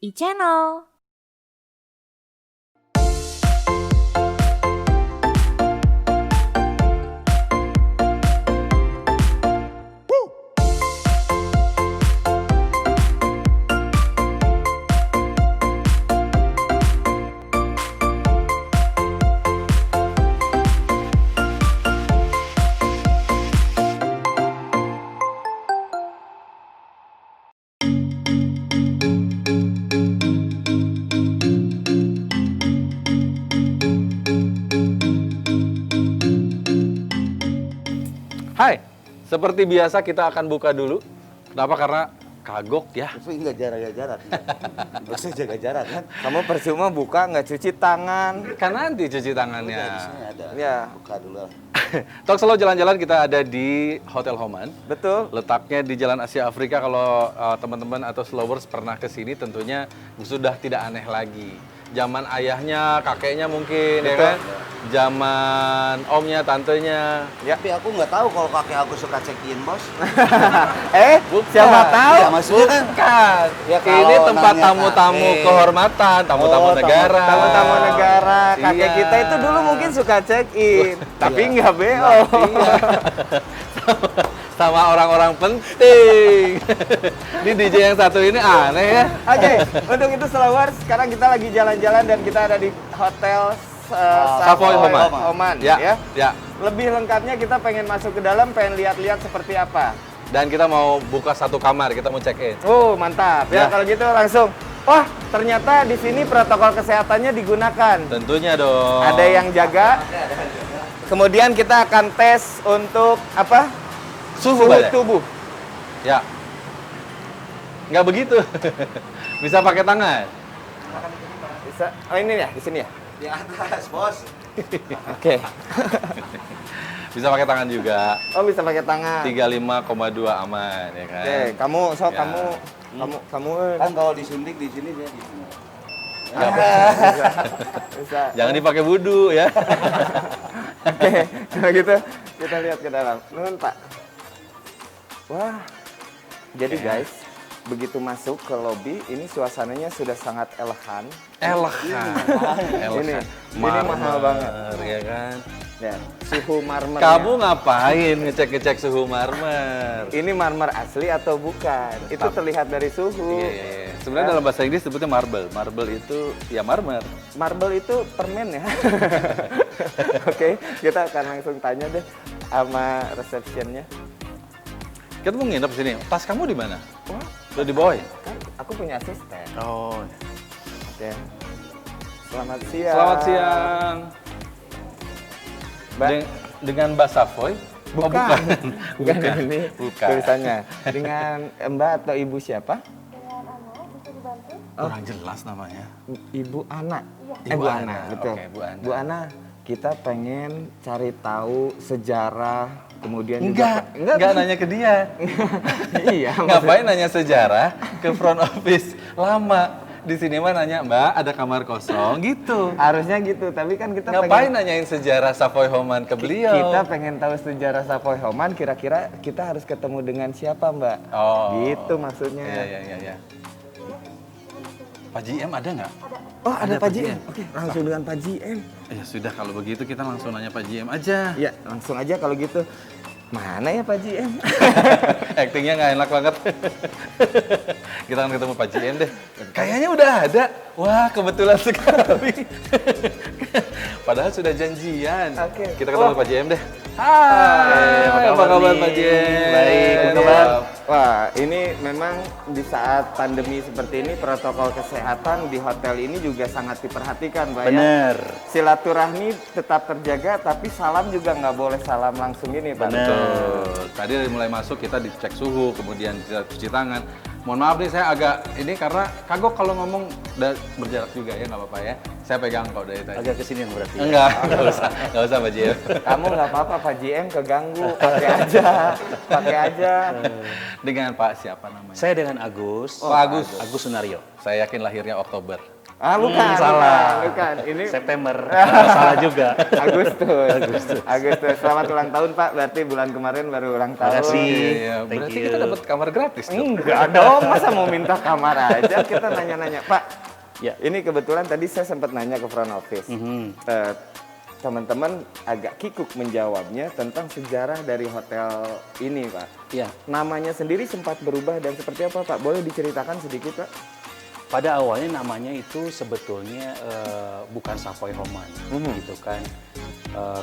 e-channel. Hai, seperti biasa kita akan buka dulu. Kenapa? Karena kagok ya. Tapi nggak jarak. Bisa jaga jarak kan? Kamu percuma buka nggak cuci tangan. Kan nanti cuci tangannya. Udah, di sini ada. Ya. Buka dulu. Talk Slow jalan-jalan kita ada di Hotel Homan. Betul. Letaknya di Jalan Asia Afrika. Kalau teman-teman atau slowers pernah ke sini tentunya sudah tidak aneh lagi. Zaman ayahnya, kakeknya mungkin, ya kan? Zaman omnya, tantenya. Ya. Tapi aku nggak tahu kalau kakek aku suka check-in, bos. Bukan. Siapa tahu? Ya, maksudnya kan. Bukan. Ya, kalau Ini tempat nanya tamu-tamu kakek. kehormatan, tamu-tamu negara. Tamu-tamu negara. Kakek Iya. kita itu dulu mungkin suka check-in, tapi Iya. nggak BO. Iya. Sama orang-orang penting. Ini DJ yang satu ini aneh ya. Oke, untuk itu Slowers, sekarang kita lagi jalan-jalan dan kita ada di Hotel Savoy Homan. Oman, Ya, ya. ya. Lebih lengkapnya kita pengen masuk ke dalam, pengen lihat-lihat seperti apa. Dan kita mau buka satu kamar, kita mau check in. Oh, mantap. Ya, Ya. kalau gitu langsung. Wah, ternyata di sini protokol kesehatannya digunakan. Tentunya dong. Ada yang jaga. Kemudian kita akan tes untuk apa? Suhu badan. tubuh. Ya. Nggak begitu. Bisa pakai tangan. Bisa. Oh, ini ya, di sini ya. Di atas, bos. Oke. Bisa pakai tangan juga. Oh, bisa pakai tangan. 35,2 aman ya kan. Oke, kamu Ya. kamu Kan kalau disuntik di sini dia di sini. Nggak bisa. Jangan dipakai wudhu ya. Oke, kalau gitu kita lihat ke dalam. Nun, Pak. Wah. Jadi guys, begitu masuk ke lobi, ini suasananya sudah sangat elegan. Elegan. Ini mahal banget. Ya kan. Ya, suhu marmer. Kamu ngapain ngecek-ngecek suhu marmer? Ini marmer asli atau bukan? Itu terlihat dari suhu. Iya. Sebenarnya dalam bahasa Inggris sebutnya marble. Marble itu ya marmer. Marble itu permen ya. Oke, kita akan langsung tanya deh sama resepsionnya. Kita mau nginep sini. Tas kamu di mana? Wah, Udah dibawain? kan aku punya asisten. Oh. Oke. Selamat siang. Selamat siang. Mbak. Dengan Mbak Savoy? Oh, Bukan. Bukan ini Bukan. tulisannya. Dengan Mbak atau Ibu siapa? Kurang jelas namanya. Ibu Ana. Ibu Bu Ana. Ana, betul. Oke, Bu Ana. Bu Ana, kita pengen cari tahu sejarah, kemudian Enggak juga nanya ke dia. Iya, Ngapain nanya sejarah ke front office? Lama. Di sini mah nanya, Mbak, ada kamar kosong gitu. harusnya gitu, tapi kan kita Ngapain pengen, nanyain sejarah Savoy Homan ke beliau? kita pengen tahu sejarah Savoy Homan, kira-kira kita harus ketemu dengan siapa, Mbak? Oh. Gitu maksudnya. Iya. Pak GM ada nggak? Oh, ada Ada Pak Pak GM. GM. Oke, langsung dengan Pak GM. Ya sudah, kalau begitu kita langsung nanya Pak GM aja. Ya, langsung aja kalau gitu. Mana ya Pak GM? Actingnya nggak enak banget. Kita akan ketemu Pak GM deh. Kayaknya udah ada. Wah, kebetulan sekali. Padahal sudah janjian. Oke. Kita ketemu Oh. Pak GM deh. Hai, apa kabar nih? Pak GM? Baik, apa Ya. kabar? Wah, ini memang di saat pandemi seperti ini protokol kesehatan di hotel ini juga sangat diperhatikan, Pak ya. Bener. Silaturahmi tetap terjaga, tapi salam juga nggak boleh salam langsung ini, Pak. Betul. Tadi dari mulai masuk kita dicek suhu, kemudian kita cuci tangan. Mohon maaf nih, saya agak ini karena kagok kalau ngomong berjarak juga ya, nggak apa-apa ya. Saya pegang kok dari tadi. Agak kesini berarti. Enggak usah Pak GM. Kamu nggak apa-apa, Pak GM keganggu, pakai aja. Dengan Pak siapa namanya? Saya dengan Agus. Oh, Pak Agus. Agus Sunario. Saya yakin lahirnya Oktober. Bukan, salah. bukan. Ini September. Salah juga. Agustus. Selamat ulang tahun Pak. Berarti bulan kemarin baru ulang tahun. Makasih. Iya, Thank berarti you. kita dapat kamar gratis tuh. Enggak dong, masa mau minta kamar aja? Kita nanya-nanya, Pak. Ya. Ini kebetulan tadi saya sempat nanya ke front office. Teman-teman agak kikuk menjawabnya tentang sejarah dari hotel ini, Pak. Ya. Namanya sendiri sempat berubah dan seperti apa, Pak? Boleh diceritakan sedikit, Pak? Pada awalnya namanya itu sebetulnya bukan Savoy Homan, gitu kan.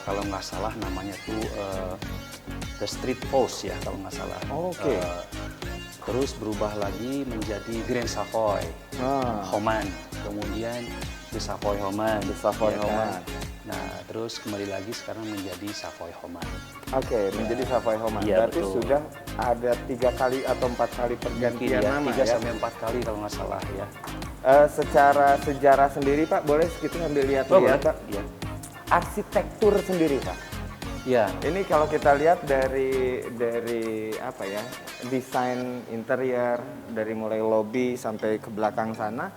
Kalau nggak salah namanya tuh The Street Post ya, kalau nggak salah. Oke. Terus berubah lagi menjadi Grand Savoy Homan, kemudian The Savoy Homan. The Savoy ya kan? Homan. Nah, terus kembali lagi sekarang menjadi Savoy Homan. Oke, menjadi Savoy Homan. Iya, Berarti betul. sudah ada 3 kali atau 4 kali Mungkin pergantian ya, nama 3 ya? sampai 4 kali kalau nggak salah ya. Secara sejarah sendiri, Pak, boleh kita sambil lihat-lihat, Pak? Ya. Arsitektur sendiri, Pak. Ya. Ini kalau kita lihat dari apa ya, desain interior dari mulai lobi sampai ke belakang sana,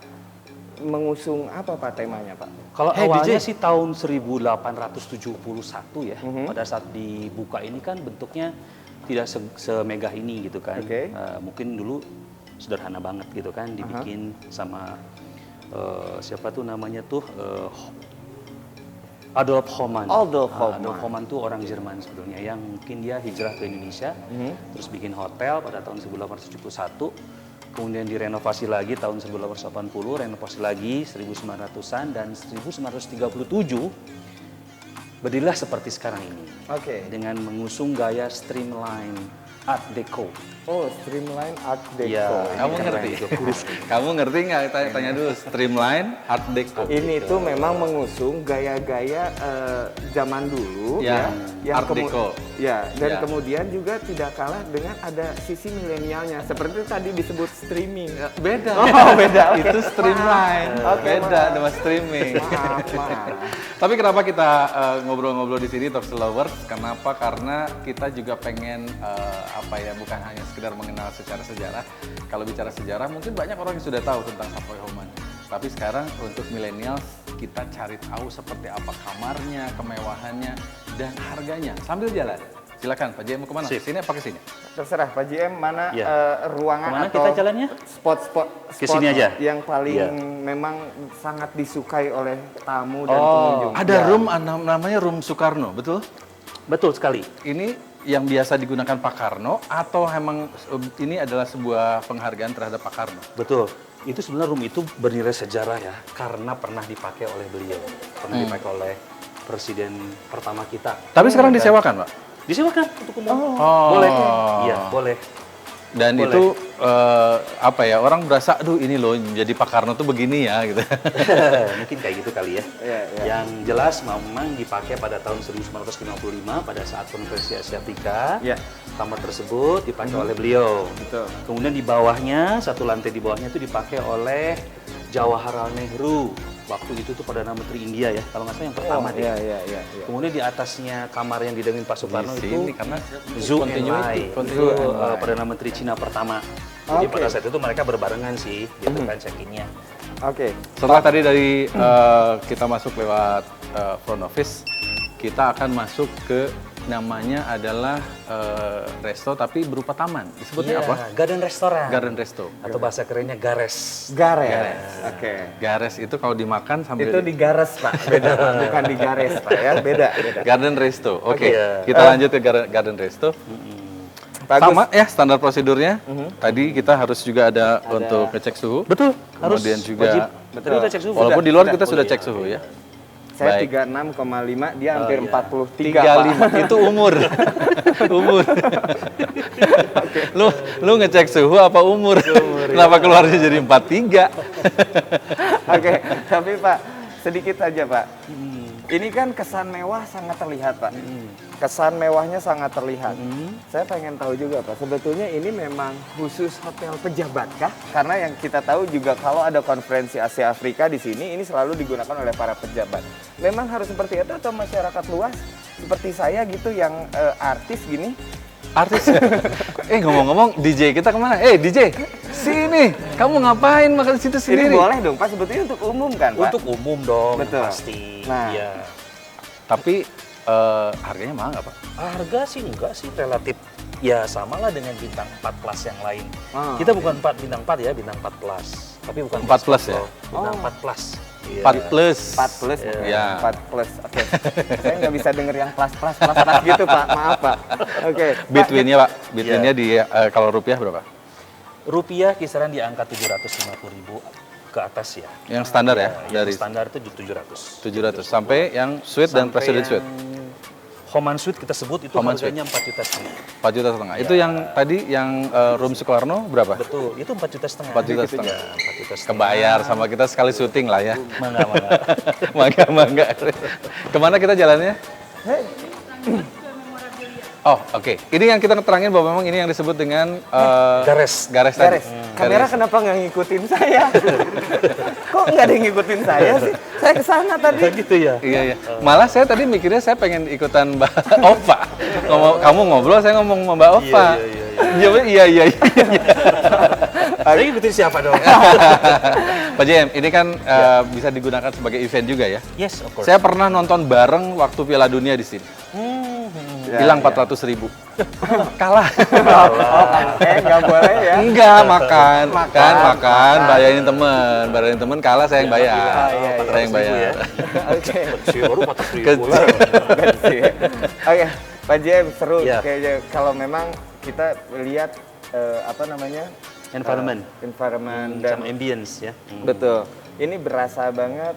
mengusung apa Pak temanya Pak? Kalau Hey, awalnya DJ. sih tahun 1871 ya, pada saat dibuka ini kan bentuknya tidak semegah ini gitu kan. Oke. Mungkin dulu sederhana banget gitu kan, dibikin sama siapa tuh namanya tuh Adolf Homan. Adolf Homan. Adolf Homan tuh orang Jerman sebetulnya yang mungkin dia hijrah ke Indonesia, terus bikin hotel pada tahun 1871. Kemudian direnovasi lagi tahun 1880, renovasi lagi 1900-an dan 1937 berdirilah seperti sekarang ini. Oke. Dengan mengusung gaya streamline Art Deco. Oh, streamline art deco. Iya. Kamu Keren ngerti? juga. Kamu ngerti nggak? Tanya dulu. Streamline, Art Deco. Ini tuh memang mengusung gaya-gaya zaman dulu Ya, yang Art Deco. Ya, dan Ya. kemudian juga tidak kalah dengan ada sisi milenialnya. Seperti tadi disebut streaming. Beda. Oh, beda. Oke. Itu streamline. Oke, Beda maaf. sama streaming. Maaf. Tapi kenapa kita ngobrol-ngobrol di sini Talk Lovers? Kenapa? Karena kita juga pengen apa ya, bukan hanya sekedar mengenal secara sejarah. Kalau bicara sejarah mungkin banyak orang yang sudah tahu tentang Savoy Homan. Tapi sekarang untuk milenial kita cari tahu seperti apa kamarnya, kemewahannya, dan harganya. Sambil jalan. Silakan Pak JM mau kemana? Sip. Sini apa ke sini? Terserah Pak JM mana Ya. ruangan Kemana atau kita jalannya? spot-spot Ke sini aja? yang paling Ya. memang sangat disukai oleh tamu dan Oh, pengunjung. Ada Ya. room namanya Room Soekarno, betul? Betul sekali. Ini yang biasa digunakan Pak Karno atau memang ini adalah sebuah penghargaan terhadap Pak Karno? Betul. Itu sebenarnya room itu bernilai sejarah ya, karena pernah dipakai oleh beliau. Pernah dipakai oleh presiden pertama kita. Tapi sekarang disewakan, Pak? Disewakan untuk umum. Oh. Boleh. Iya, boleh. Dan Boleh. itu apa ya, orang berasa, aduh ini loh jadi Pak Karno tuh begini ya gitu. Mungkin kayak gitu kali ya. Iya, iya. Yang jelas memang dipakai pada tahun 1955 pada saat konferensi Asia Afrika. Iya. Kamar tersebut dipakai oleh beliau. Betul. Kemudian di bawahnya, satu lantai di bawahnya itu dipakai oleh Jawaharlal Nehru. Waktu itu tuh Perdana Menteri India ya, kalau nggak salah yang pertama deh. Iya. Kemudian di atasnya kamar yang didampingi Pak Soekarno Di itu sini, karena Zhou continuity, Enlai, itu continuity. Perdana Menteri Cina pertama. Jadi Oke. pada saat itu mereka berbarengan sih, gitu kan check-in-nya. Oke. Setelah tadi dari kita masuk lewat front office, kita akan masuk ke namanya adalah resto tapi berupa taman. Disebutnya Iya, apa? Garden Restaurant. Garden Resto. Atau bahasa kerennya Gares. Gares. Oke. Gares itu kalau dimakan sambil Itu di Gares, Pak. Beda, Pak. Bukan di Gares, Pak ya. Beda. Garden Resto. Oke, Oke. kita lanjut ke Garden Resto. Bagus. Sama ya standar prosedurnya. Tadi kita harus juga ada untuk ngecek suhu. Betul, harus Kemudian juga wajib. Betul, kita cek suhu. walaupun di luar kita sudah Boleh. cek suhu ya. Saya Baik. 36,5, dia hampir iya. 43, Pak. 35 itu umur. Umur. Lu ngecek suhu apa umur? Kenapa keluarnya jadi 43? Oke, tapi Pak, sedikit aja Pak. Ini kan kesan mewah sangat terlihat Pak. Kesan mewahnya sangat terlihat. Saya pengen tahu juga Pak, sebetulnya ini memang khusus hotel pejabat kah? Karena yang kita tahu juga kalau ada konferensi Asia Afrika di sini, ini selalu digunakan oleh para pejabat. Memang harus seperti itu atau masyarakat luas seperti saya gitu yang artis gini? Artis. Ngomong-ngomong DJ kita kemana? DJ. sini. Kamu ngapain makan di situ Ini sendiri? boleh dong Pak, sebetulnya untuk umum kan Pak? Untuk umum dong, Betul. pasti. Nah. Iya. Tapi harganya mahal nggak Pak? Harga sih enggak sih, relatif ya samalah dengan bintang 4 kelas yang lain. Ah. Kita bukan bintang 4 ya, bintang 4 kelas. Tapi bukan 4 plus ya? loh, bintang 4 plus. Iya. 4 plus. 4 plus, Iya. 4 plus, oke. Saya nggak bisa denger yang plus gitu Pak, maaf Pak. Oke. Pak, Between-nya Pak, between-nya di kalau rupiah berapa? Rupiah kisaran di angka 750.000 ke atas ya. Yang standar ya, Yang dari standar itu 700. 700 sampai yang suite dan Sampai president yang suite. Homan Suite kita sebut itu Homan harganya 4 juta setengah. 4 juta setengah. Itu yang tadi yang room Soekarno berapa? Betul, itu 4 juta setengah. 4 juta Gitu setengah. ya, 4 juta setengah. Kebayar sama kita sekali syuting lah ya. Mangga, mangga. Mangga. Kemana kita jalannya? Oh, oke. Ini yang kita terangin bahwa memang ini yang disebut dengan Gares. Gares tadi. Gares, kamera kenapa nggak ngikutin saya? Kok nggak ada yang ngikutin saya sih? Saya kesana tadi. Gitu ya. Iya, iya. Malah saya tadi mikirnya saya pengen ikutan Mbak Ova. Kamu ngobrol, saya ngomong sama Mbak Ova. Iya. Saya ikutin siapa dong? Pak JM, ini kan bisa digunakan sebagai event juga ya. Yes, of course. Saya pernah nonton bareng waktu Piala Dunia di sini. Hilang 400.000. Kalah. Nggak boleh ya. Enggak, makan. Bayarin temen kalah saya yang bayar. Saya yang bayar. Oke. Si baru 400.000 Kecil. lah. Oke, Pak Jem, seru Iya. kayaknya kalau memang kita lihat Environment. environment dan Sama ambience ya. betul. Ini berasa banget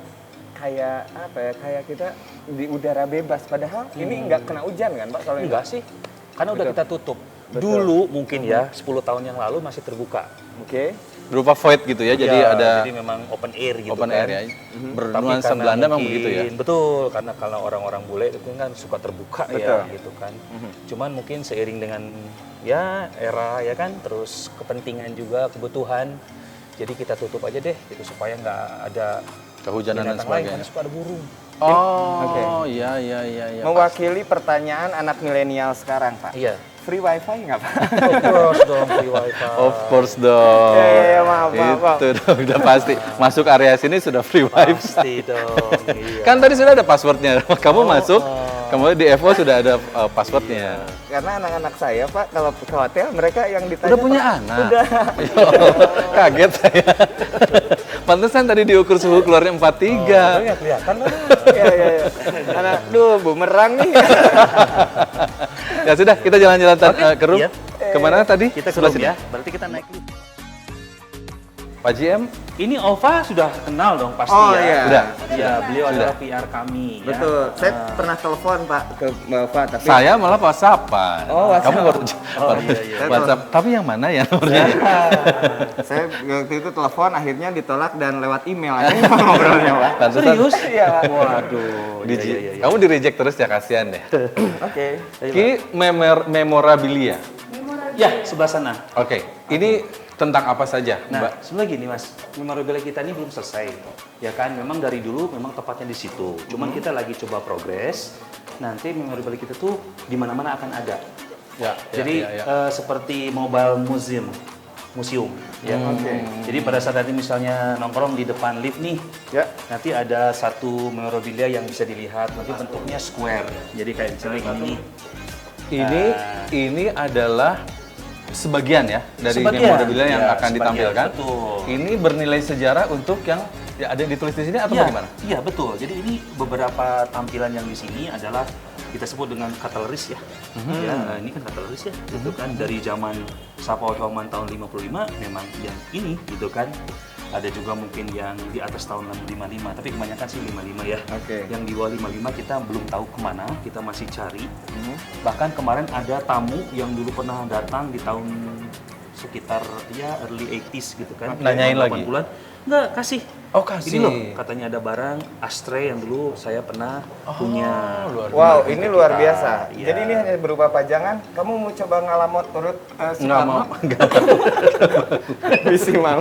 kayak apa ya? Kayak kita di udara bebas. Padahal ini nggak kena hujan kan, Pak? Kalau Enggak sih. Karena udah Betul. kita tutup. Betul. Dulu mungkin ya 10 tahun yang lalu masih terbuka. Oke. Berupa void gitu ya, jadi Iya, ada jadi memang open air gitu open kan. air ya. Tapi Bernuansa karena Belanda memang mungkin- begitu ya. Betul, karena kalau orang-orang bule itu kan suka terbuka Betul. ya gitu kan. Cuman mungkin seiring dengan ya era ya kan, terus kepentingan juga, kebutuhan. Jadi kita tutup aja deh gitu supaya nggak ada Kehujanan dan binatang lain, sebagainya. kan suka ada burung. Oh, Oke. iya. Mewakili pertanyaan anak milenial sekarang, Pak. Iya. Free wifi nggak, Pak? Of course dong, free wifi. Of course dong. Iya, maaf. Itu dong, udah pasti. Masuk area sini sudah free wifi. Pasti dong. Iya. Kan tadi sudah ada passwordnya. Kamu masuk, kemudian di FO sudah ada passwordnya. Karena anak-anak saya, Pak, kalau ke hotel mereka yang ditanya Udah punya Pak, anak? Udah. Kaget saya. Pantesan tadi diukur suhu keluarnya 43. Ya kelihatan lah. Iya. Anak, bumerang nih. Ya sudah, kita jalan-jalan ke room. Iya. Kemana tadi? Kita Sebelah sebelum sini. ya, berarti kita naik lift. Pak JM, Ini Ova sudah kenal dong pasti Oh, ya. iya. Sudah. Ya, beliau Sudah. adalah PR kami. Ya. Betul. Saya pernah telepon, Pak, ke Bapak, tapi saya malah WhatsApp-an. Oh, WhatsApp. Kamu baru iya. WhatsApp. Tapi yang mana ya nomornya? saya waktu itu telepon akhirnya ditolak dan lewat email akhirnya ngobrolnya, Pak. Pantesan Serius? Iya, Pak. Waduh. di- Kamu di reject terus ya, kasihan deh. Oke. Ki memorabilia. Ya, sebelah sana. Oke, ini tentang apa saja, Nah, Mbak? sebenarnya gini Mas, memorabilia kita ini belum selesai. Ya kan, memang dari dulu memang tepatnya di situ. Cuman kita lagi coba progres. Nanti memorabilia kita tuh di mana-mana akan ada. Ya, Jadi seperti mobile museum. Ya. Jadi pada saat nanti misalnya nongkrong di depan lift nih, Ya. nanti ada satu memorabilia yang bisa dilihat. Nanti bentuknya square. Jadi kayak misalnya gini nih. Ini adalah sebagian ya dari Sebagian, memorabilia yang ya, akan sebagian, ditampilkan. betul. Ini bernilai sejarah untuk yang ya ada yang ditulis di sini atau Iya, bagaimana? iya betul. Jadi ini beberapa tampilan yang di sini adalah kita sebut dengan cutleries ya. Ya, ini kan cutleries ya. Itu kan dari zaman Sapawa Kauman tahun 55 memang yang ini gitu kan. Ada juga mungkin yang di atas tahun 55, tapi kebanyakan sih 55 ya. Oke. Yang di bawah 55 kita belum tahu kemana, kita masih cari. Bahkan kemarin ada tamu yang dulu pernah datang di tahun sekitar ya early 80s gitu kan. Nanyain lagi? 80-an. Enggak, kasih. Oh, kasih. Ini loh, katanya ada barang ashtray yang dulu saya pernah punya. Wow, ini luar biasa. Iya. Jadi ini hanya berupa pajangan. Kamu mau coba ngalamot turut Nggak Soekarno? mau. Bisi mau?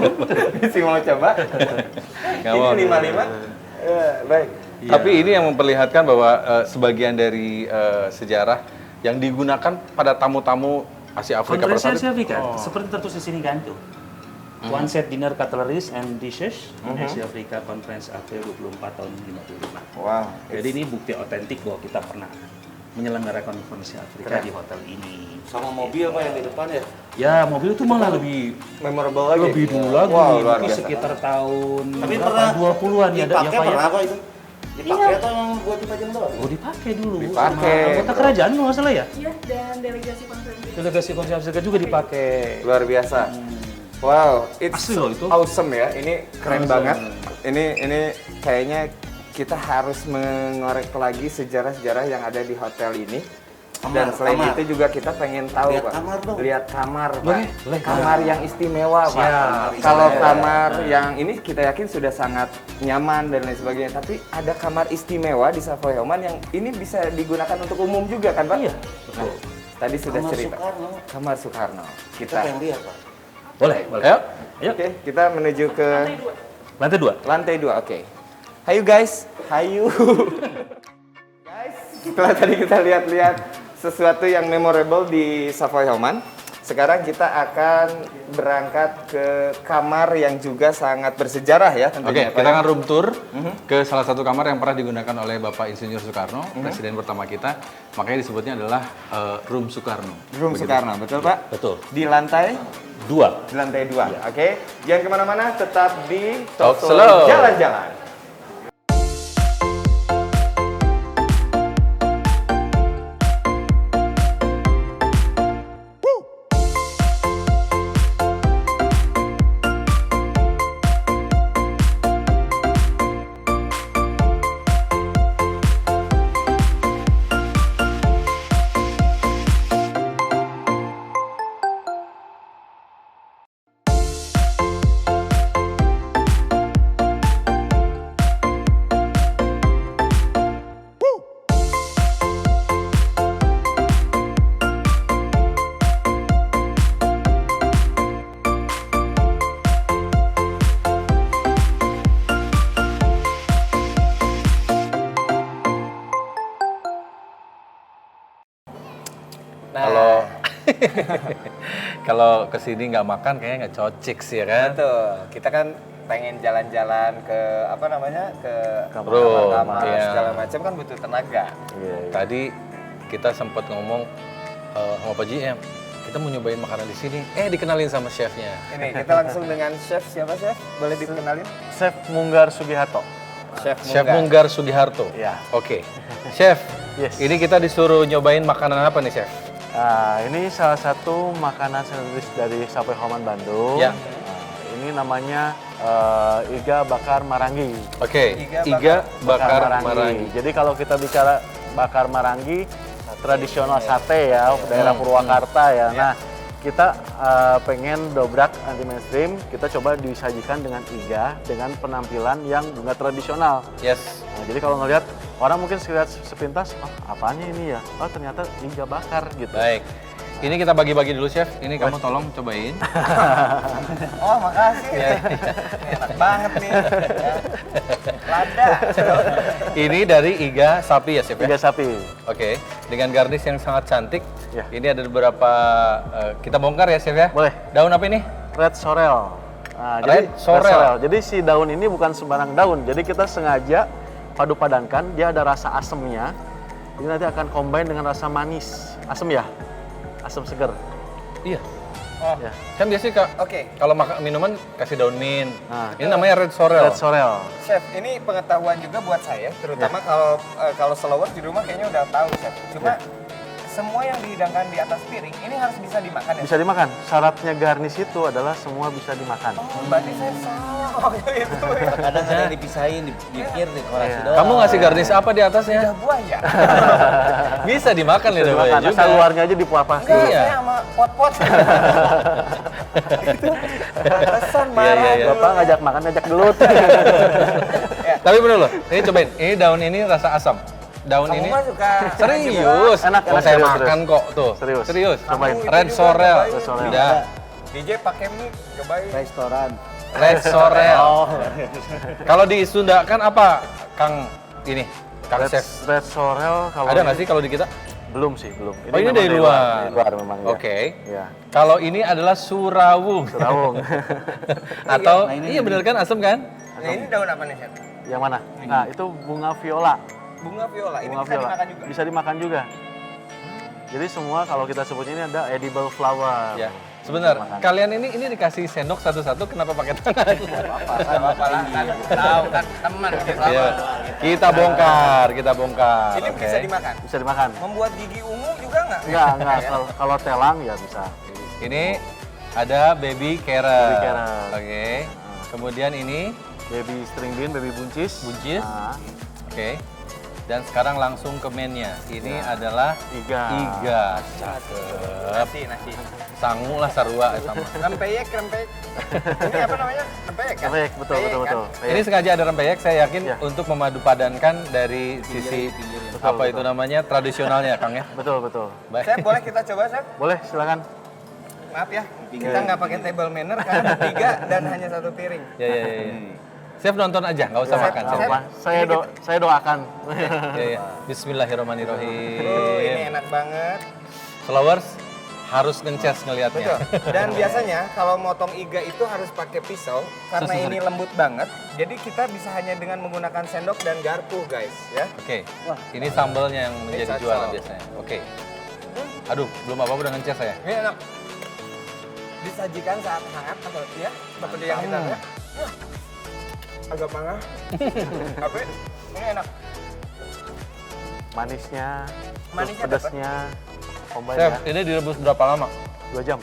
Bisi mau coba? Nggak Ini mau. 55? Baik. Tapi ini yang memperlihatkan bahwa sebagian dari sejarah yang digunakan pada tamu-tamu Asia Afrika pada Konferensi saat Asia itu. Afrika, seperti tertulis di sini kan tuh. One set dinner cutleries and dishes on Asia Africa Conference April 24 tahun 55. Wow. Jadi ini bukti otentik bahwa kita pernah menyelenggarakan konferensi Afrika di hotel ini. Sama mobil Pak yang di depan ya? Ya, mobil itu malah lebih Memorable lagi. lebih dulu lagi. Wow, luar Itu biasa. sekitar tahun Tapi berapa? pernah 20-an ya, dipakai Pak, pernah kok itu? Dipakai Iya. atau yang buat dipajang doang? Oh, dipakai dulu. Dipakai, Sama anggota bro. kerajaan kalau nggak salah ya. Iya, dan delegasi konferensi. Delegasi konferensi Afrika juga dipakai. Luar biasa. Wow, it's Asli loh itu. awesome ya. Ini keren Awesome. banget. Ini kayaknya kita harus mengorek lagi sejarah-sejarah yang ada di hotel ini. Dan selain Kamar. itu juga kita pengen tahu, Lihat Pak. kamar dong. Lihat kamar, Pak. Boleh. Kamar yang istimewa, Pak. Siap. Kalau Istimewa. kamar yang ini kita yakin sudah sangat nyaman dan lain sebagainya, tapi ada kamar istimewa di Savoy Homan yang ini bisa digunakan untuk umum juga kan, Pak? Iya, Nah, tadi sudah Kamar cerita. Soekarno. Kamar Soekarno. Kita Kita pengen lihat Pak. Boleh. Ayo. Ayo. Oke, kita menuju ke Lantai 2. lantai 2. Oke. Hayu guys, hayu. Guys, setelah tadi kita lihat-lihat sesuatu yang memorable di Savoy Homan, sekarang kita akan berangkat ke kamar yang juga sangat bersejarah ya Oke, tentunya. Pak, kita ya. akan room tour ke salah satu kamar yang pernah digunakan oleh Bapak Insinyur Soekarno, presiden pertama kita. Makanya disebutnya adalah Room Soekarno. Room Soekarno, betul Pak? Betul. Di lantai 2. di lantai 2. Oke, jangan kemana-mana, tetap di Talk Talk Slow. Jalan-jalan. Kalau kalau kesini nggak makan kayaknya nggak cocok sih ya kan? Betul. Kita kan pengen jalan-jalan ke apa namanya? Ke Room, kamar iya. segala macam kan butuh tenaga. Tadi kita sempat ngomong sama Pak GM, kita mau nyobain makanan di sini. Dikenalin sama chefnya. Ini kita langsung dengan chef, siapa chef? Boleh dikenalin? Chef Munggar Sugiharto. Chef Munggar Sugiharto. Ya. Oke. Chef, Yes. ini kita disuruh nyobain makanan apa nih, Chef? Nah, ini salah satu makanan sandwich dari Savoy Homan Bandung. Ya. Nah, ini namanya iga bakar marangi. Oke, Iga iga bakar marangi. Jadi kalau kita bicara bakar marangi, tradisional sate ya, daerah Purwakarta ya. Nah, kita pengen dobrak anti mainstream, kita coba disajikan dengan iga dengan penampilan yang nggak tradisional. Yes. Nah, jadi kalau ngelihat orang mungkin sekitar sepintas, oh apanya ini ya? Oh ternyata iga bakar gitu. Baik. Ini kita bagi-bagi dulu, Chef. Ini kamu tolong cobain. Oh, makasih. Enak banget nih. Ya. Lada. Ini dari iga sapi ya, Chef ya? Iga sapi. Oke, dengan garnish yang sangat cantik. Ya. Ini ada beberapa, kita bongkar ya, Chef ya? Boleh. Daun apa ini? Red sorrel. Nah, Red sorrel. Jadi si daun ini bukan sembarang daun. Jadi kita sengaja padu padankan, dia ada rasa asemnya. Ini nanti akan combine dengan rasa manis. Asem ya? Asam seger. Iya. Oh, Ya. Kan biasanya Kak, oke. kalau makan minuman kasih daun mint. Nah. Ini namanya red sorrel. Red sorrel. Chef, ini pengetahuan juga buat saya, terutama kalau followers di rumah kayaknya udah tahu, Chef. Cuma semua yang dihidangkan di atas piring ini harus bisa dimakan ya? Bisa dimakan. Syaratnya garnish itu adalah semua bisa dimakan. Oh, berarti saya salah waktu itu ya. Kadang ada yang dipisahin, dipikir, dikorasi Iya. doang. Kamu ngasih garnish apa di atasnya? Lidah buaya. Bisa dimakan Bisa lidah buaya dimakan. juga. Asal luarnya aja dipuas Enggak, Iya. saya sama pot-pot. Itu pesan marah. Iya, iya. Bapak ngajak makan, ngajak gelut. Tapi bener loh, ini cobain. Ini daun ini rasa asam. Daun Kamu ini mah suka serius. Enak, Oh, enak, saya serius, makan kok tuh. Serius. Serius. Cobain. Kamu itu Red juga sorrel. cobain. Red sorrel. Tidak. DJ pakai mic, cobain. Restoran. Red sorrel. Oh. Kalau disundakan apa, Kang ini? Kang Red, Chef. red sorrel kalau Ada nggak sih kalau di kita? Belum sih, belum. Oh, ini memang dari luar. Dari luar memang ya. Oke. Ya. Kalau ini adalah surawung. Surawung. Atau iya bener kan asem kan? Nah, ini daun apa nih, Chef? Yang mana? Nah, itu bunga viola. Bunga viola. Ini Bunga bisa viola. dimakan juga. Bisa dimakan juga. Jadi semua kalau kita sebutnya ini ada edible flower. Ya. Sebentar, Makan. kalian ini dikasih sendok satu-satu kenapa pakai tangan? Apa-apa lah, kan tahu kan teman gitu. Iya. Kita bongkar, kita bongkar. Ini Oke. bisa dimakan. Bisa dimakan. Membuat gigi ungu juga nggak? Enggak. Kalau telang ya bisa. Ini ada baby carrot. Baby carrot. Oke. Kemudian ini Baby string bean, baby buncis. buncis. Nah, Oke. Dan sekarang langsung ke mainnya. Ini adalah iga. iga. Cakep. Nasi. Sangu lah sarua sama. Rempeyek. Ini apa namanya? Rempeyek kan? Rempeyek, betul. Ini sengaja ada rempeyek, saya yakin Ya. untuk memadupadankan dari sisi apa itu namanya tradisionalnya, Kang ya. Betul. Baik. Chef, boleh kita coba, Chef? Boleh, silakan. Maaf ya, kita nggak pakai table manner karena 3 dan hanya 1 piring. Ya. Chef nonton aja, nggak usah makan. Chef. Apa? Saya doakan. Ya. Bismillahirrahmanirrahim. Ini enak banget. Flowers harus ngeces ngelihatnya. Betul. Dan biasanya kalau motong iga itu harus pakai pisau karena Sorry. ini lembut banget. Jadi kita bisa hanya dengan menggunakan sendok dan garpu, guys, ya. Oke. Ini sambalnya yang menjadi cocok. juara biasanya. Oke. Aduh, belum apa-apa udah ngeces saya. Ini enak. Disajikan saat hangat atau ya, seperti yang kita lihat. Agak panas. Tapi ini enak. Manisnya, Manisnya terus pedasnya, combine Chef, ya. ini direbus berapa lama? 2 jam.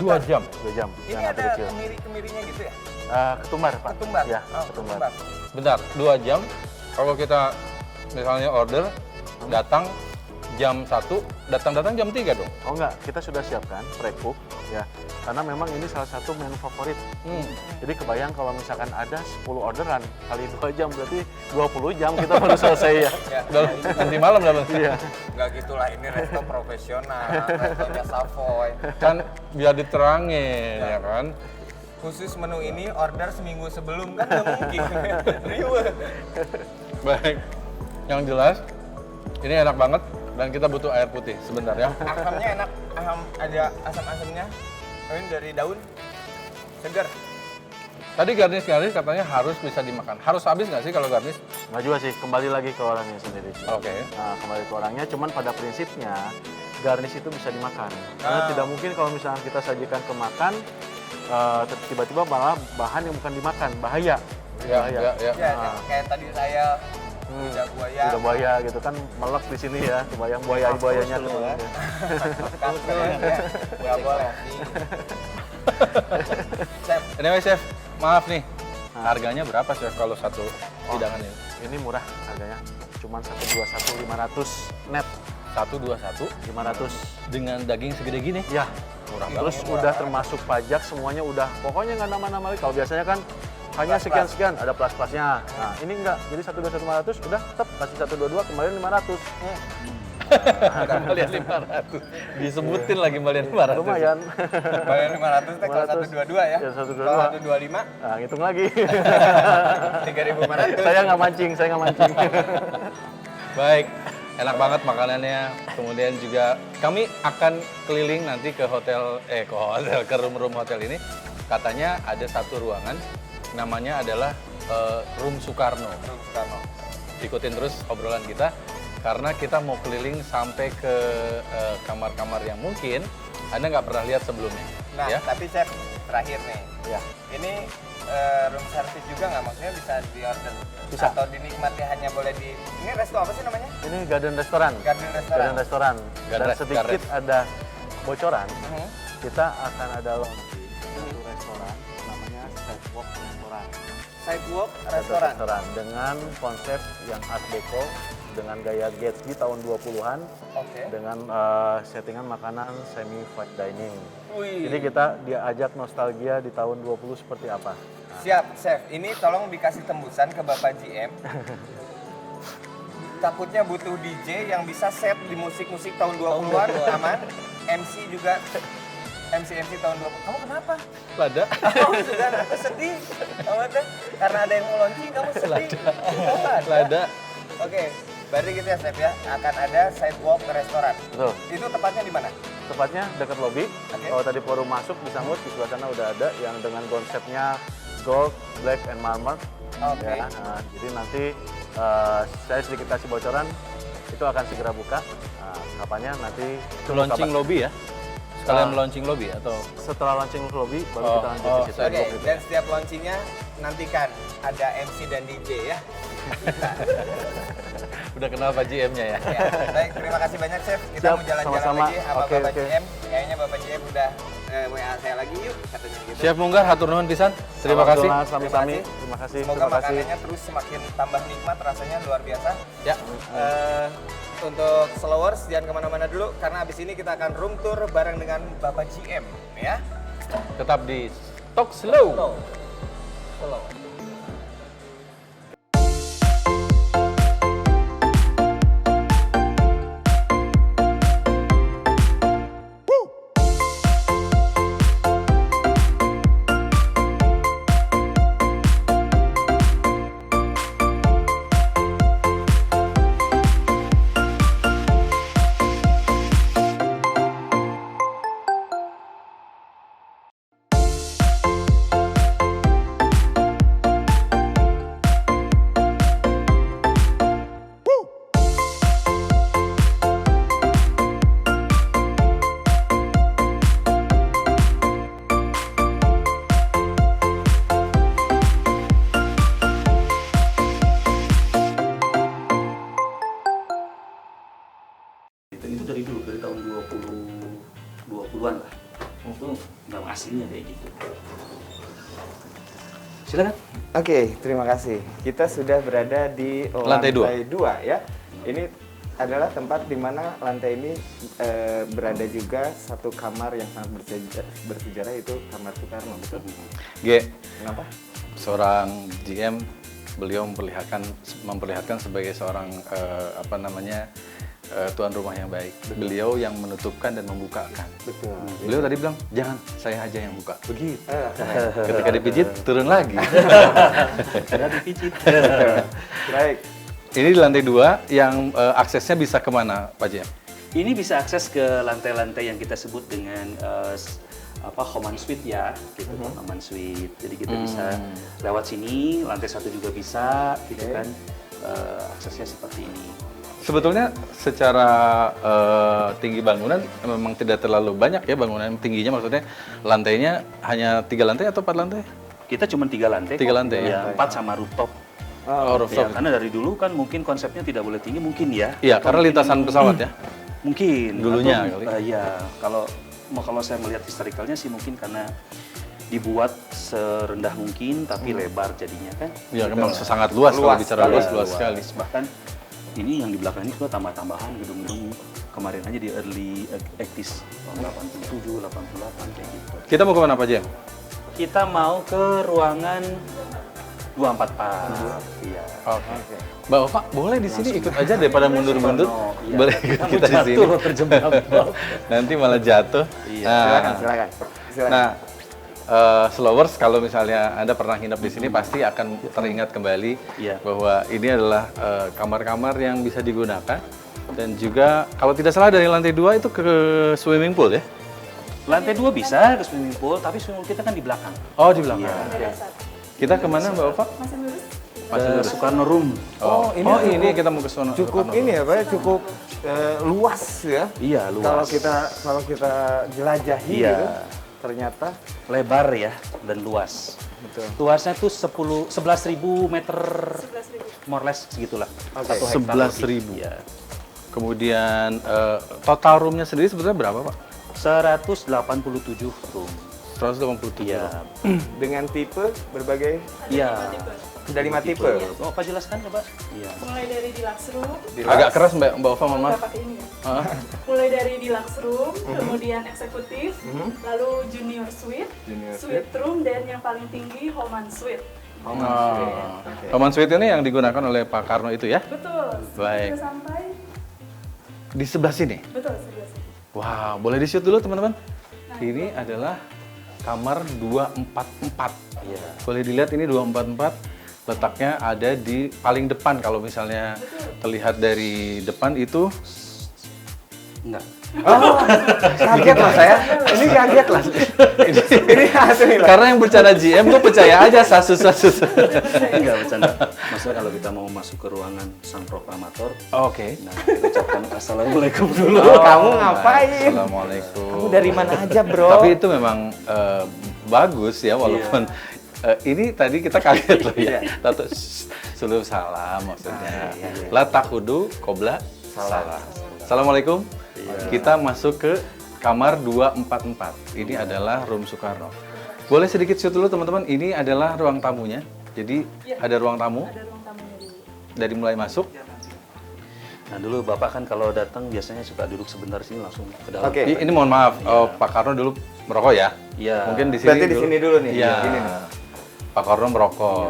2 jam. 2 jam. Ini Yang api ada kecil. kemiri-kemirinya gitu ya? Ketumbar, Pak. Ketumbar. Ya, Oh, ketumbar. Bentar, 2 jam. Kalau kita misalnya order, datang jam 1, datang jam 3 dong. Oh enggak, kita sudah siapkan pre-cook ya. Karena memang ini salah satu menu favorit. Jadi kebayang kalau misalkan ada 10 orderan kali 2 jam berarti 20 jam kita baru selesai ya. Udah nanti malam dah, Bang. Iya. Nggak gitulah, ini resto profesional, restonya Savoy. Kan biar diterangin, ya kan? Khusus menu ini order seminggu sebelum kan nggak mungkin. Riweh. Baik. Yang jelas, ini enak banget dan kita butuh air putih sebentar ya. Asamnya enak, ada asam-asamnya. Ini dari daun segar. Tadi garnish katanya harus bisa dimakan. Harus habis nggak sih kalau garnish? Nggak juga sih, kembali lagi ke orangnya sendiri. Oke. Nah, kembali ke orangnya, cuman pada prinsipnya garnish itu bisa dimakan. Karena tidak mungkin kalau misalnya kita sajikan ke makan, tiba-tiba malah bahan yang bukan dimakan, bahaya. Bahaya. Ya. Ya, kayak tadi saya lidah buaya. Udah buaya gitu kan, melek di sini ya, kebayang buaya-buayanya tuh. Nggak boleh. Chef, Anyway, Chef, maaf nih. Harganya berapa, Chef, kalau satu hidangan ini? Ini murah harganya, cuman 121.500 net, 121 500. dengan daging segede gini. Ya, Murah terus udah termasuk pajak semuanya udah, pokoknya nggak nama-nama lagi. Kalau biasanya kan hanya sekian-sekian, ada plus-plusnya. Nah, ini enggak, jadi 121.500 udah tetap kasih 122 kembali 500. Kembalian 500. Disebutin lagi kembalian 500. Lumayan. bayar 500 teh kalau 500. 122 ya. Ya, 122. Kalau 125, Nah, ngitung lagi. 3.500. saya nggak mancing. Baik, enak banget makanannya. Kemudian juga kami akan keliling nanti ke ke room-room hotel ini. Katanya ada satu ruangan, namanya adalah Room Soekarno. Ikutin terus obrolan kita, karena kita mau keliling sampai ke kamar-kamar yang mungkin Anda nggak pernah lihat sebelumnya. Nah, Ya. tapi Chef, terakhir nih. Ya. Ini room service juga nggak? Maksudnya bisa di-order? Bisa. Atau dinikmati hanya boleh di... Ini resto apa sih namanya? Ini garden restoran. Garden Restaurant. Garden restoran. Dan Garden- sedikit garden. ada bocoran. Mhm. Kita akan ada launching satu restoran namanya Sidewalk Restoran. Sidewalk Satu Restaurant. restoran dengan konsep yang Art Deco dengan gaya Gatsby tahun 20-an Oke. dengan settingan makanan semi fine dining. Wih. Jadi kita diajak nostalgia di tahun 20 seperti apa. Siap, Chef. Ini tolong dikasih tembusan ke Bapak GM. Takutnya butuh DJ yang bisa set di musik-musik tahun 20-an, aman. MC juga, MC tahun 20. Kamu kenapa? Lada. Kamu sudah aku sedih. Kamu teh karena ada yang mau launching, kamu sedih. Lada. Oke, Berarti gitu ya Chef ya, akan ada sidewalk ke restoran. Betul. Itu tepatnya di mana? Tepatnya dekat lobby. Oke. Kalau tadi forum masuk disambut di sebelah sana udah ada yang dengan konsepnya gold, black, and marmer. Oke. Ya, nah, jadi nanti saya sedikit kasih bocoran itu akan segera buka. Nah, kapannya nanti Launching kabar. lobby ya? Sekalian Ah. launching lobby atau? Setelah launching lobby baru Oh, kita lanjut oh, ke situ. Oke, dan setiap launchingnya nantikan ada MC dan DJ ya. Udah kenal Pak GM-nya ya? Ya, baik, terima kasih banyak Chef. Kita Siap, mau jalan-jalan sama-sama. lagi sama Oke, Bapak oke. GM. Kayaknya Bapak GM udah WA saya lagi yuk katanya gitu. Chef Munggah, hatur nuhun pisan. Terima kasih. Sami-sami. Terima kasih. Semoga Terima kasih. makanannya terus semakin tambah nikmat, rasanya luar biasa. Ya. Untuk Slowers jangan kemana-mana dulu karena abis ini kita akan room tour bareng dengan Bapak GM ya. Tetap di Talk Slow. Slow. Itu dari dulu, dari tahun 20-an lah. Itu nama aslinya kayak gitu. Silakan. Oke, terima kasih. Kita sudah berada di Lantai dua. 2 ya. Ini adalah tempat di mana lantai ini berada juga satu kamar yang sangat bersejarah yaitu kamar Soekarno, betul? G, Kenapa? seorang GM, beliau memperlihatkan sebagai seorang tuan rumah yang baik. Beliau yang menutupkan dan membukakan. Betul. Beliau tadi bilang, jangan, saya aja yang buka. Begitu. Ketika dipijit, turun lagi. Karena dipijit. Baik. Ini di lantai 2 yang aksesnya bisa kemana, Pak GM? Ini bisa akses ke lantai-lantai yang kita sebut dengan Homan Suite ya, gitu kan, Homan Suite. Jadi kita bisa lewat sini, lantai 1 juga bisa, gitu kan. Aksesnya seperti ini. Sebetulnya secara tinggi bangunan memang tidak terlalu banyak ya bangunan tingginya, maksudnya lantainya hanya 3 lantai atau 4 lantai? Kita cuma 3 lantai. 3 lantai ya, 4 sama rooftop. Oh, Ya, rooftop. karena dari dulu kan mungkin konsepnya tidak boleh tinggi, mungkin ya. Iya, Atau karena mungkin lintasan pesawat ya. Mungkin. Dulunya Atau, kali. Iya, kalau saya melihat historikalnya sih mungkin karena dibuat serendah mungkin tapi lebar jadinya kan. Ya memang sangat luas kalau bicara sekali. luas sekali. Bahkan ini yang di belakang ini juga tambah-tambahan gedung-gedung kemarin aja di early 80s, tahun 87, 88 kayak gitu. Kita mau kemana Pak GM? Kita mau ke ruangan 244. Iya. Oke. Mbak Ova, boleh di sini ikut aja daripada mundur-mundur. Iya. Boleh ikut kita di sini. Terjebak. Nanti malah jatuh. Iya. Silakan. Nah, Slowers, kalau misalnya Anda pernah nginep di sini pasti akan teringat kembali Iya. bahwa ini adalah kamar-kamar yang bisa digunakan dan juga kalau tidak salah dari lantai 2 itu ke swimming pool ya? Lantai 2 bisa ke swimming pool, tapi swimming pool kita kan di belakang. Oh, di belakang. Iya. Kita kemana Mbak Ova? Masih lurus? Ke Soekarno Room. Oh, ini kita mau ke sana. Cukup ini ya Pak, ya, cukup luas ya. Iya, luas. Kalau kita jelajahi Iya. gitu, ternyata Lebar ya dan luas. betul. Luasnya tuh 11.000 meter 11.000. more or less segitulah. Oke. 11.000. Ya. Kemudian total roomnya sendiri sebetulnya berapa Pak? 187 room. 187. Iya. Dengan tipe berbagai Iya. ada 5 tipe. Oh, Pak jelaskan coba. Iya. Mulai dari deluxe room, Agak keras Mbak Ova, mohon maaf. nggak pakai ini ya. Mulai dari deluxe room, kemudian eksekutif, lalu junior suite, Junior suite room, dan yang paling tinggi Homan Suite. Homan Suite ini yang digunakan oleh Pak Karno itu ya? Betul. Baik. Sudah sampai, Di sebelah sini. betul sebelah sini. Wow, boleh di-shoot dulu teman-teman. Ini adalah kamar 244. Iya. Boleh dilihat ini 244 letaknya ada di paling depan. Kalau misalnya terlihat dari depan itu Enggak. Oh, kaget lah saya. Ini kaget lah. Ini asli lah. karena yang bercanda GM gue percaya aja sasus. Enggak bercanda. Maksudnya kalau kita mau masuk ke ruangan sang proklamator, Oke. nah ucapkan assalamualaikum dulu. Kamu ngapain? Assalamualaikum. Kamu dari mana aja, bro? Tapi itu memang bagus ya, walaupun ini tadi kita kaget loh ya. Tato suluh salam maksudnya. La takudu qobla salah. Assalamualaikum. Kita masuk ke kamar 244. Ini adalah room Soekarno. Boleh sedikit shoot dulu teman-teman. Ini adalah ruang tamunya. Jadi ada ruang tamu Ada ruang tamunya dulu. dari mulai masuk. Nah dulu Bapak kan kalau datang biasanya suka duduk sebentar sini langsung ke dalam. Oke. Ini mohon maaf, Pak Karno dulu merokok ya. Iya. Mungkin di sini. Berarti di sini dulu nih. Iya. Gini nih. Pak Karno merokok.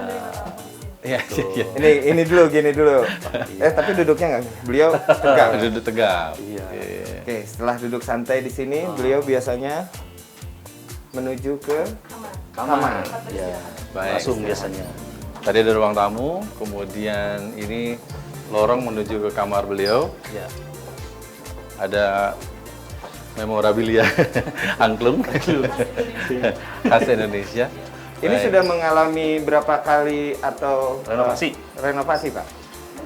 Iya, iya. Ini dulu, gini dulu. Tapi duduknya nggak? Beliau tegak. Duduk tegap. Iya. Oke, setelah duduk santai di sini, beliau biasanya menuju ke kamar. Iya. Baik. Langsung biasanya. Tadi ada ruang tamu, kemudian ini lorong menuju ke kamar beliau. Iya. Ada memorabilia angklung khas Indonesia. Ini Baik. sudah mengalami berapa kali atau Renovasi. renovasi, Pak?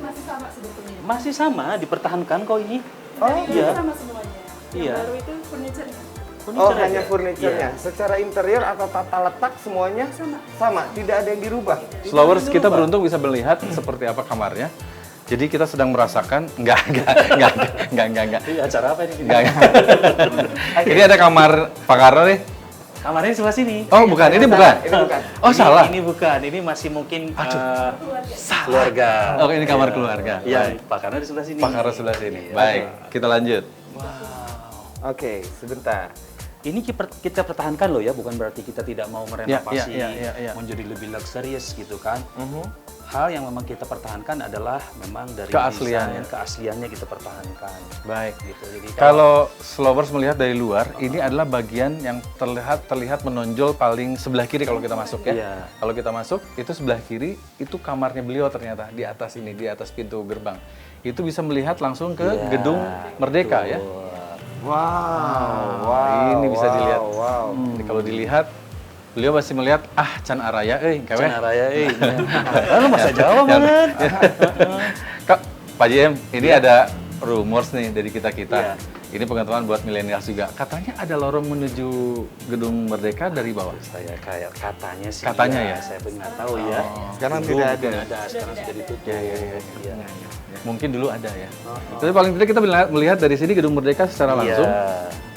Masih sama sebetulnya. Masih sama, dipertahankan kok ini. Oh, iya. Sama semuanya. Yang Iya. baru itu furniture-nya. Oh, Furniture hanya aja. furniturnya. Iya. Secara interior atau tata letak semuanya sama, tidak ada yang dirubah. Slowers kita beruntung bisa melihat seperti apa kamarnya. Jadi kita sedang merasakan enggak. Iya, acara apa ini? Enggak. Ini ada kamar Pak Karno nih. Kamarnya sebelah sini. Oh, bukan. Ini bukan. Ini bukan. Oh, salah. Ini bukan. Ini masih mungkin keluarga. Oh, ini kamar keluarga. Iya, Baik. Pak Karno di sebelah sini. Pak Karno sebelah sini. Baik, kita lanjut. Oke, sebentar. Ini kita pertahankan loh ya, bukan berarti kita tidak mau merenovasi ya. menjadi lebih luxurious gitu kan. Hal yang memang kita pertahankan adalah memang dari Keasliannya. desain, keasliannya kita pertahankan. Baik. Gitu. Jadi Kalau Slowers melihat dari luar, ini adalah bagian yang terlihat menonjol paling sebelah kiri kalau kita masuk ya. Iya. Kalau kita masuk, itu sebelah kiri itu kamarnya beliau ternyata di atas ini, di atas pintu gerbang. Itu bisa melihat langsung ke Gedung Merdeka ya. Wow, Ini bisa dilihat. Wow. Jadi kalau dilihat, beliau masih melihat Can Araya, kewe. Can Araya, Lalu masa Jawa banget. Kak, Pak JM, ini ada rumors nih dari kita-kita. Ini pengetahuan buat milenial juga. Katanya ada lorong menuju Gedung Merdeka dari bawah. Saya kayak katanya sih. Katanya iya, ya? Saya nggak tahu ya. Sekarang Dulu tidak mungkin ada. sekarang sudah ditutup. Iya. Mungkin dulu ada ya. Tapi paling tidak kita melihat dari sini Gedung Merdeka secara langsung.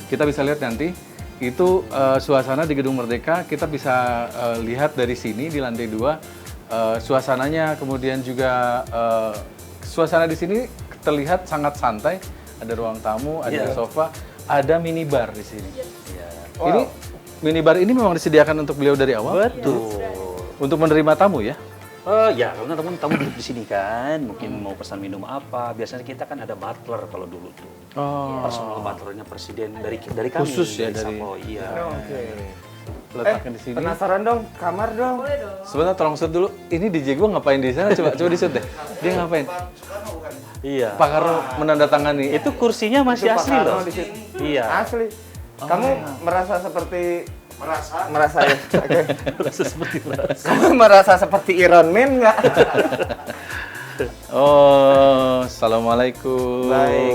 Kita bisa lihat nanti itu suasana di Gedung Merdeka kita bisa lihat dari sini di lantai 2 suasananya, kemudian juga suasana di sini terlihat sangat santai. Ada ruang tamu, ada sofa, ada minibar di sini. Ini minibar ini memang disediakan untuk beliau dari awal. Betul. Untuk menerima tamu ya. Ya, karena tamu duduk di sini kan, mungkin mau pesan minum apa. Biasanya kita kan ada butler kalau dulu tuh. Personal butlernya presiden dari kami. Khusus ya, dari- Sapo, iya. Oke. Letakkan di sini. Penasaran dong, kamar dong. Boleh dong. Sebentar tolong shoot dulu. Ini DJ gue ngapain di sana? Coba di shoot deh. Dia ngapain? Iya. Pak Karno menandatangani. Itu kursinya masih Itu Pak asli Karno loh. di situ. Iya. Asli. Kamu merasa seperti merasa ya? Oke. Rasa seperti ras. Kamu merasa seperti Iron Man nggak? Oh, assalamualaikum. Baik,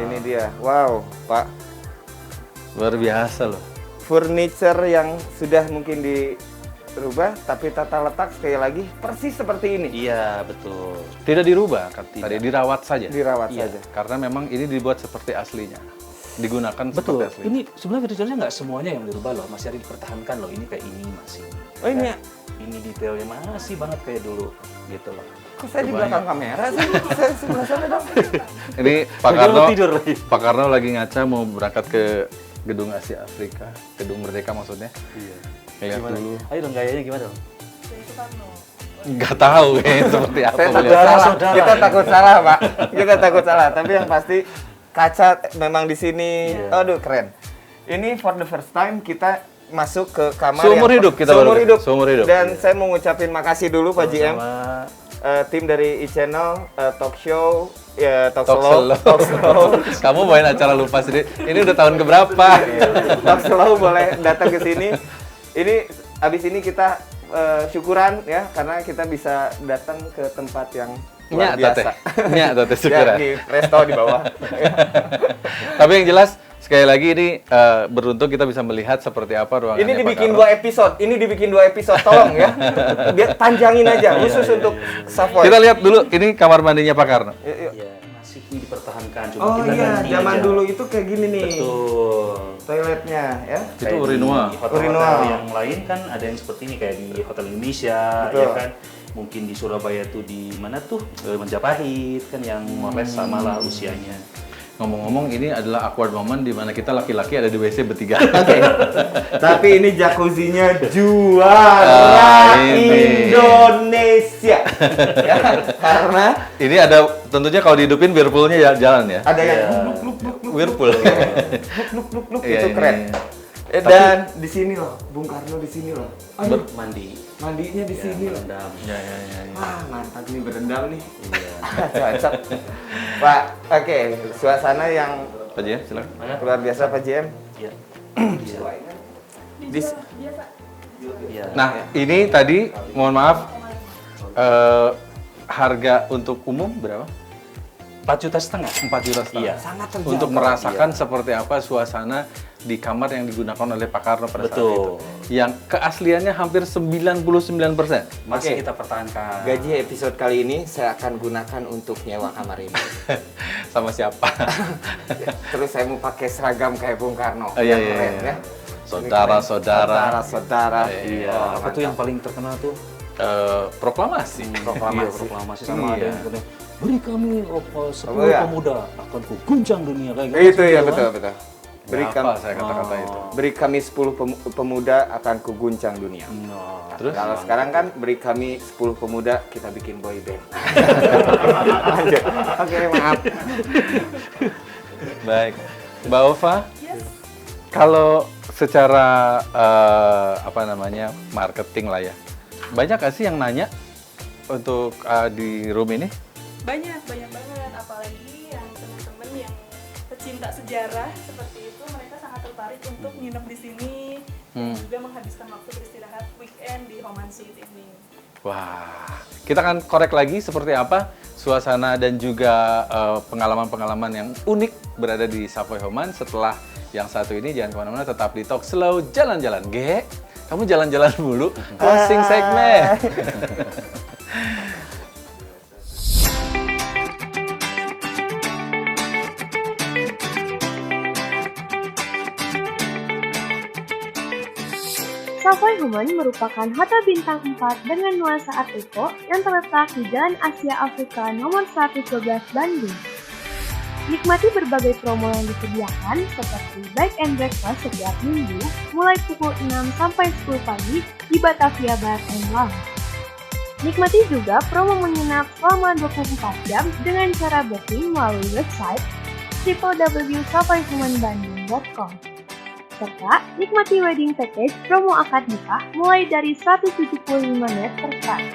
ini dia. Wow, Pak. Luar biasa loh. Furniture yang sudah mungkin dirubah, tapi tata letak sekali lagi persis seperti ini. Iya, betul. Tidak dirubah, tadi dirawat saja. Dirawat Iya. saja. Karena memang ini dibuat seperti aslinya. Digunakan Betul. seperti aslinya. Ini sebenarnya furniture-nya nggak semuanya yang dirubah loh, masih ada dipertahankan loh. Ini kayak ini masih. Oh, ini ya? Ini detailnya masih banget kayak dulu, gitu loh. Kok saya di belakang kamera sih? Saya sebelah sana dong. Ini Pak Lagi Karno, mau tidur lagi. Pak Karno lagi ngaca mau berangkat ke Gedung Asia Afrika, Gedung Merdeka maksudnya. Iya. Lihat dulu. Ayo dong, gayanya gimana dong? Dari Soekarno. Nggak tahu kayaknya seperti apa. Saya takut beliau. salah. Kita takut salah, Pak. Kita takut salah. Tapi yang pasti kaca memang di sini. Aduh, keren. Ini for the first time kita masuk ke kamar Seumur hidup kita seumur baru- hidup. seumur hidup. Dan saya mau ngucapin makasih dulu Pak JM. Sama Tim dari e-channel, talk show, ya talk Talk slow, slow. talk slow. Kamu bawain acara lupa sendiri. Ini udah tahun keberapa? Talk slow boleh datang ke sini. Ini abis ini kita syukuran ya karena kita bisa datang ke tempat yang luar biasa. Nyak tete syukuran. Ya, di resto di bawah. Tapi yang jelas sekali lagi ini beruntung kita bisa melihat seperti apa ruangannya. Ini Pak dibikin Karno. 2 episode. Ini dibikin 2 episode. Tolong ya. Biar panjangin aja khusus untuk Savoy. Kita lihat dulu ini kamar mandinya Pak Karno. Yuk, yuk. ya masih dipertahankan, cuma Oh kita iya, ganti zaman aja. dulu itu kayak gini nih. Betul. Toiletnya ya. Itu Kayak urinua. Di hotel-hotel Urinua. yang lain kan ada yang seperti ini kayak di Hotel Indonesia, Betul. ya kan. Mungkin di Surabaya tuh di mana tuh Majapahit kan yang more or less sama lah usianya. Ngomong-ngomong ini adalah awkward moment di mana kita laki-laki ada di WC bertiga. Oke. Tapi ini jacuzzinya juara ini. Indonesia. Ya, karena Ini ada tentunya kalau dihidupin whirlpoolnya jalan ya. ada yang Iya. Whirlpool. luk Iya, itu keren. ini. Dan di sini loh, Bung Karno di sini loh. Aduh, Mandi. mandinya di sini loh. Berendam. Ya, ya, ya, ya. Wah, mantap nih berendam nih. Iya. Cocok. Pak, oke, suasana yang Pak Jaya, silakan. luar biasa Pak JM. Iya. Di Biasa. Iya. Nah, ini tadi mohon maaf harga untuk umum berapa? 4,5 juta. 4 juta setengah. Iya. sangat terjangkau. Untuk merasakan seperti apa suasana di kamar yang digunakan oleh Pak Karno pada saat itu. Betul. Yang keasliannya hampir 99%. Masih Oke. kita pertahankan. Gaji episode kali ini saya akan gunakan untuk nyewa kamar ini. Sama siapa? Terus saya mau pakai seragam kayak Bung Karno. Oh, iya, yang iya, keren iya. ya. Saudara-saudara. Saudara-saudara. Iya. Oh, Apa tuh yang paling terkenal tuh? Proklamasi. Iya, proklamasi sama ada Iya. yang kemudian, beri kami 10 Oh, iya. pemuda akan kuguncang dunia kayak Itu ya kan? betul betul. Beri Apa kami, saya kata-kata itu? beri kami 10 pemuda akan kuguncang dunia. Nah, Terus? Kalau sekarang kan beri kami 10 pemuda kita bikin boy band. Lanjut. Oke, maaf. Baik. Mbak Ova, Yes. kalau secara apa namanya marketing lah ya, banyak gak sih yang nanya untuk di room ini? Banyak banget. Apalagi yang teman-teman yang pecinta sejarah seperti itu, mereka sangat tertarik untuk nginep di sini dan juga menghabiskan waktu beristirahat weekend di Homan Suite ini. Wah, kita akan korek lagi seperti apa suasana dan juga pengalaman-pengalaman yang unik berada di Savoy Homan setelah yang satu ini. Jangan kemana-mana, tetap di Talk Slow Jalan-Jalan. Ge, kamu jalan-jalan mulu, closing segmen. Savoy Homan merupakan hotel bintang 4 dengan nuansa Art Deco yang terletak di Jalan Asia Afrika nomor 112 Bandung. Nikmati berbagai promo yang disediakan seperti bed and breakfast setiap minggu mulai pukul 6 sampai 10 pagi di Batavia Bar and Lounge. Nikmati juga promo menginap selama 24 jam dengan cara booking melalui website www.savoyhomanbandung.com. Serta nikmati wedding package promo akad nikah mulai dari 175 net per kali.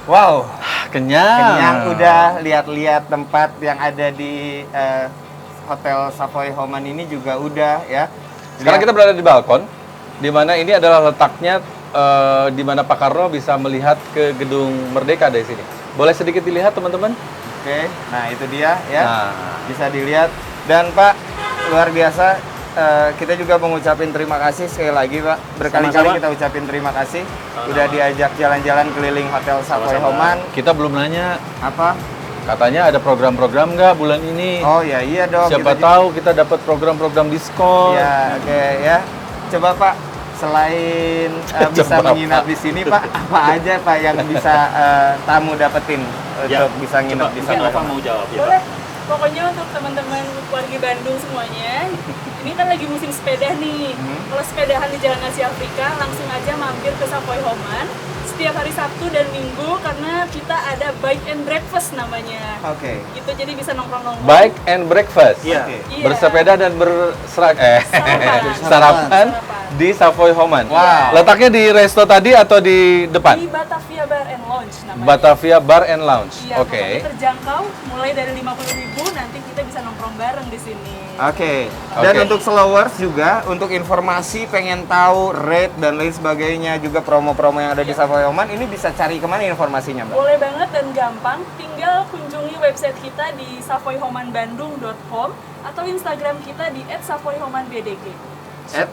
Wow, Kenyang. kenyang udah lihat-lihat tempat yang ada di Hotel Savoy Homan ini juga udah ya. Sekarang kita berada di balkon, di mana ini adalah letaknya di mana Pak Karno bisa melihat ke Gedung Merdeka dari sini. Boleh sedikit dilihat teman-teman? Oke, nah itu dia ya. Nah. Bisa dilihat. Dan Pak, luar biasa. Kita juga mengucapin terima kasih sekali lagi Pak. Berkali-kali Sama-sama. kita ucapin terima kasih. Udah diajak jalan-jalan keliling Hotel Savoy Homan. Kita belum nanya Apa? Katanya ada program-program nggak bulan ini? Oh ya iya dong. Siapa tahu kita dapat program-program diskon. Ya oke ya. Coba Pak, selain bisa Coba, menginap Pak. di sini Pak, apa aja Pak yang bisa tamu dapetin untuk bisa nginap di Mungkin Savoy Nova Home? mau jawab ya, Pak. Boleh. Pokoknya untuk teman-teman warga Bandung semuanya, ini kan lagi musim sepeda nih. Kalau sepedahan di Jalan Asia Afrika, langsung aja mampir ke Savoy Home setiap hari Sabtu dan Minggu karena kita ada bike and breakfast namanya. Oke. Gitu, jadi bisa nongkrong-nongkrong. Bike and breakfast. Iya. Oke. Iya. Bersepeda dan sarapan di Savoy Home. Wow. Letaknya di resto tadi atau di Di depan? Batavia Bar and Lounge namanya. Batavia Bar and Lounge. Iya, Oke. pokoknya terjangkau mulai dari 50.000, nanti kita bisa nongkrong bareng di sini. Oke. Dan Oke. untuk slowers juga, untuk informasi pengen tahu rate dan lain sebagainya, juga promo-promo yang ada di Savoy Home, ini bisa cari kemana informasinya, Mbak? Boleh banget dan gampang, tinggal kunjungi website kita di savoyhomanbandung.com atau Instagram kita di @savoyhomanbdg.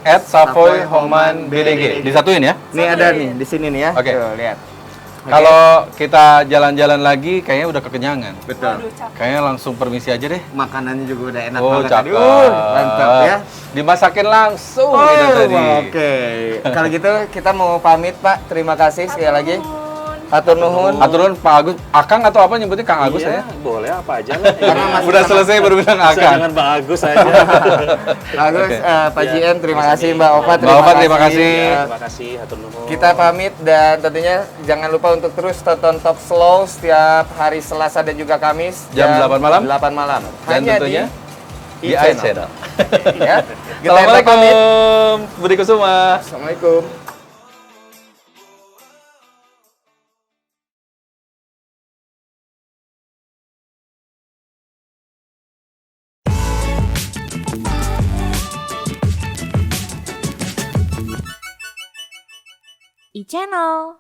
At Savoy Home BDG. Disatuin ya? Nih ada nih di sini nih ya. Oke. Tuh, lihat. Oke. Kalau kita jalan-jalan lagi, kayaknya udah kekenyangan. Betul. Waduh, capek. Kayaknya langsung permisi aja deh. Makanannya juga udah enak Oh, banget. cakep. Aduh, mantap ya. Dimasakin langsung Oh, gitu tadi. oke. Kalau gitu kita mau pamit, Pak. Terima kasih sekali lagi. Hatur nuhun. Aturun Pak Agus, Akang atau apa nyebutnya Kang Agus Iya, ya? boleh apa aja lah. Karena masih Udah sama- selesai baru bilang Sesuai Akang. dengan Bang Agus aja. Bagus, Oke. Pak Ya, JN, terima sama-sama. kasih, Mbak Ova, Mbak Ova, terima kasih. Ya, terima kasih, hatur nuhun. Kita pamit dan tentunya jangan lupa untuk terus tonton Talk Slow setiap hari Selasa dan juga Kamis Jam 8 malam? 8 malam. Dan Hanya tentunya di di iChannel. iChannel. Ya. Kita pamit. Assalamualaikum, Budi Kusuma. Assalamualaikum. iChannel.